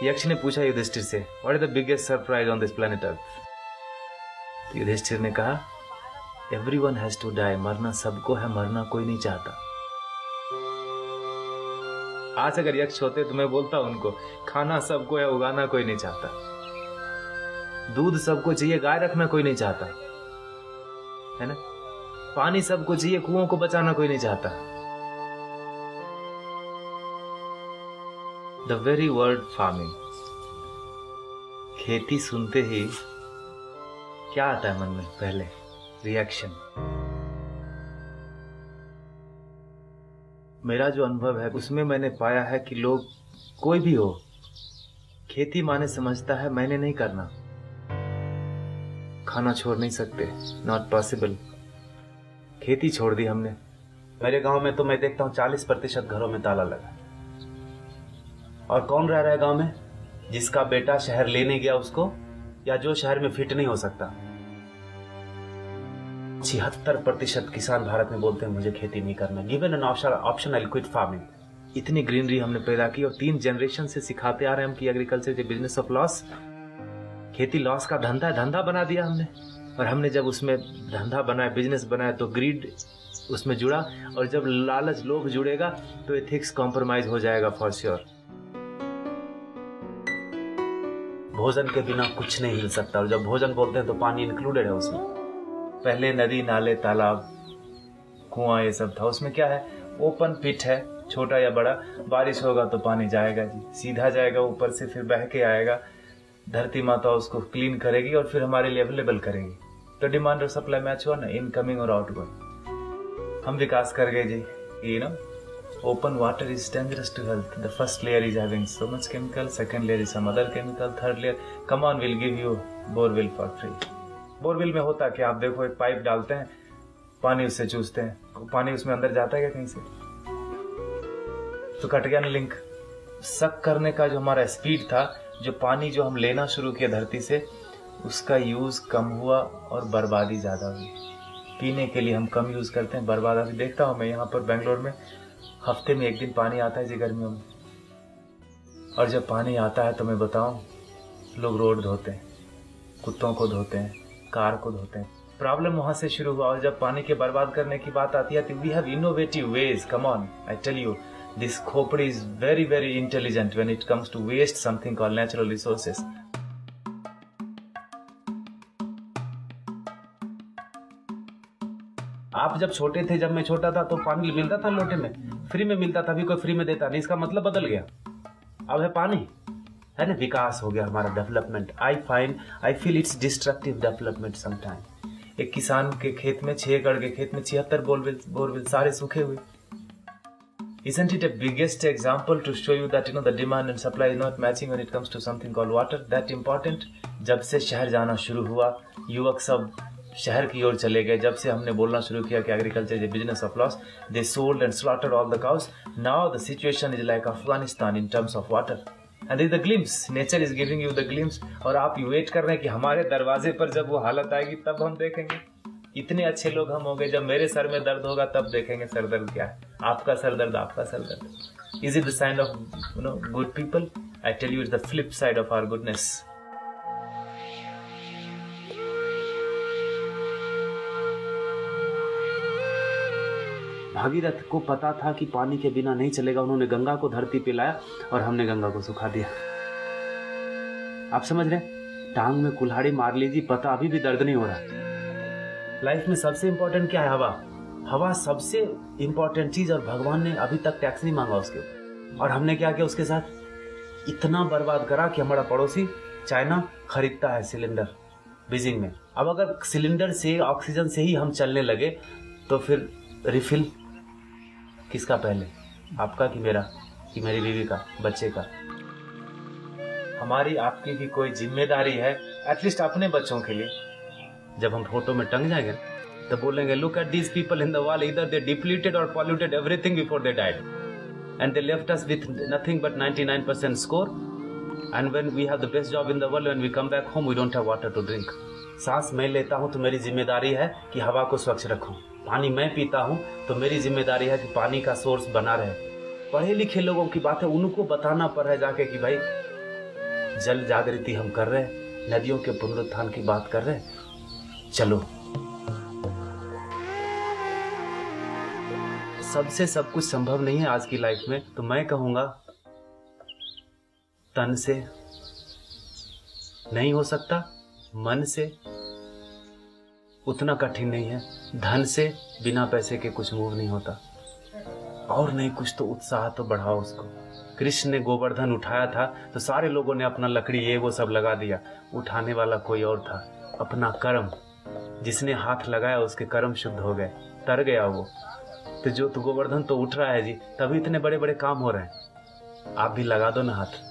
यक्ष ने पूछा युधिष्ठिर से, what is the biggest surprise on this planet earth? Yudhishthir ने कहा, एवरीवन हैज टू डाई, मरना सबको है, मरना कोई नहीं चाहता। आज अगर यक्ष होते तो मैं बोलता उनको, खाना सबको है, उगाना कोई नहीं चाहता। दूध सबको चाहिए, गाय रखना कोई नहीं चाहता, है ना। पानी सबको चाहिए, कुओं को बचाना कोई नहीं चाहता। द वेरी वर्ड फार्मिंग, खेती सुनते ही क्या आता है मन में? पहले रिएक्शन। मेरा जो अनुभव है उसमें मैंने पाया है कि लोग, कोई भी हो, खेती माने समझता है मैंने नहीं करना, खाना छोड़ नहीं सकते, नॉट पॉसिबल। खेती छोड़ दी हमने। मेरे गांव में तो मैं देखता हूं 40% घरों में ताला लगा। और कौन रह रहा है गांव में? जिसका बेटा शहर लेने गया उसको, या जो शहर में फिट नहीं हो सकता। 76% किसान भारत में बोलते हैं मुझे खेती नहीं करना। Given an option I quit farming. इतनी ग्रीनरी हमने पैदा की और 3 जनरेशन से सिखाते आ रहे हैं हम कि agriculture is business of loss. खेती लॉस का धंधा है, धंधा बना दिया हमने। और हमने जब उसमें धंधा बनाया, बिजनेस बनाया, तो ग्रीड उसमें जुड़ा। और जब लालच, लोभ जुड़ेगा तो एथिक्स कॉम्प्रोमाइज हो जाएगा फॉर श्योर। भोजन के बिना कुछ नहीं मिल सकता। और जब भोजन बोलते हैं तो पानी इंक्लूडेड है उसमें। पहले नदी, नाले, तालाब, कुआं ये सब था। उसमें क्या है? ओपन पिट है, छोटा या बड़ा। बारिश होगा तो पानी जाएगा जी, सीधा जाएगा ऊपर से, फिर बह के आएगा। धरती माता उसको क्लीन करेगी और फिर हमारे लिए अवेलेबल करेगी। तो डिमांड और सप्लाई मैच हुआ ना, इनकमिंग और आउटगोइंग। हम विकास कर गए जी। You know, open water is dangerous to health. The first layer is having so much chemical, second layer is some other chemical, third layer, come on, we'll give you borewell for free. Borewell में होता क्या? आप देखो, एक pipe डालते हैं, पानी उससे चूसते हैं, पानी उसमें अंदर जाता है क्या कहीं से? तो कट गया ना लिंक। सक करने का जो हमारा स्पीड था, जो पानी जो हम लेना शुरू किया धरती से, उसका यूज कम हुआ और बर्बादी ज्यादा हुई। पीने के लिए हम कम यूज करते हैं, बर्बाद अभी देखता हूं मैं यहाँ पर बेंगलोर में, हफ्ते में 1 दिन पानी आता है जी गर्मियों में। और जब पानी आता है तो मैं बताऊं, लोग रोड धोते हैं, कुत्तों को धोते हैं, कार को धोते हैं। प्रॉब्लम वहां से शुरू हुआ। और जब पानी के बर्बाद करने की बात आती है तो we have innovative ways. Come on, I tell you, this खोपड़ी is very very intelligent when it comes to waste something called natural resources. आप जब छोटे थे, जब मैं छोटा था, तो पानी मिलता था लोटे में, फ्री में मिलता था। अभी कोई फ्री में देता नहीं, इसका मतलब बदल गया। अब है पानी, है ना। विकास हो गया हमारा, development. I feel it's destructive development sometime. एक किसान के खेत में, 6 एकड़ के खेत में 76 बोरवेल सारे सूखे हुए। Isn't it a biggest example to show you that the demand and supply is not matching when it comes to something called water? That important. जब से शहर जाना शुरू हुआ, युवक सब शहर की ओर चले गए। जब से हमने बोलना शुरू किया कि agriculture is a business of loss, they sold and slaughtered all the cows. Now the situation is like Afghanistan in terms of water. And the glimpse, nature is giving you the glimpse. और आप wait कर रहे हैं कि हमारे दरवाजे पर जब वो हालत आएगी तब हम देखेंगे। इतने अच्छे लोग हम हो गए, जब मेरे सर में दर्द होगा तब देखेंगे सर दर्द क्या है। आपका सर दर्द, आपका सर दर्द। Is it the sign of good people? I tell you, it's the flip side of our goodness. Bhagirath को पता था कि पानी के बिना नहीं चलेगा। उन्होंने गंगा को धरती पे लाया और हमने गंगा को सुखा दिया। आप समझ रहे? टांग में कुल्हाड़ी मार लीजिए, पता अभी भी दर्द नहीं हो रहा। लाइफ में सबसे इंपॉर्टेंट क्या है? हवा। हवा सबसे इंपॉर्टेंट चीज, और भगवान ने अभी तक टैक्स नहीं मांगा उसके। और हमने क्या किया उसके साथ? इतना बर्बाद करा कि हमारा पड़ोसी चाइना खरीदता है सिलेंडर बीजिंग में। अब अगर सिलेंडर से, ऑक्सीजन से ही हम चलने लगे तो फिर रिफिल किसका पहले? आपका कि मेरा, कि मेरी बीवी का, बच्चे का? हमारी आपकी भी कोई जिम्मेदारी है एटलीस्ट अपने बच्चों के लिए। जब हम फोटो में टंग जाएंगे तो बोलेंगे, look at these people in the wall, इधर दे डिप्लीटेड और polluted everything before they died and they left us with nothing but 99% score. And when we have the best job in the world, when we come back home we don't have water to drink. सांस मैं लेता हूं तो मेरी जिम्मेदारी है कि हवा को स्वच्छ रखूं। पानी मैं पीता हूं तो मेरी जिम्मेदारी है कि पानी का सोर्स बना रहे। पढ़े लिखे लोगों की बात है, उनको बताना पड़ रहा है जाके कि भाई जल जागृति हम कर रहे हैं, नदियों के पुनरुत्थान की बात कर रहे हैं। चलो, सबसे सब कुछ संभव नहीं है आज की लाइफ में, तो मैं कहूंगा तन से नहीं हो सकता, मन से उतना कठिन नहीं है, धन से बिना पैसे के कुछ मूव नहीं होता, और नहीं कुछ तो उत्साह तो बढ़ाओ उसको। कृष्ण ने गोवर्धन उठाया था तो सारे लोगों ने अपना लकड़ी ये वो सब लगा दिया, उठाने वाला कोई और था, अपना कर्म। जिसने हाथ लगाया उसके कर्म शुद्ध हो गए, तर गया वो। तो गोवर्धन तो उठ रहा है जी, तभी इतने बड़े बड़े काम हो रहे हैं। आप भी लगा दो ना हाथ।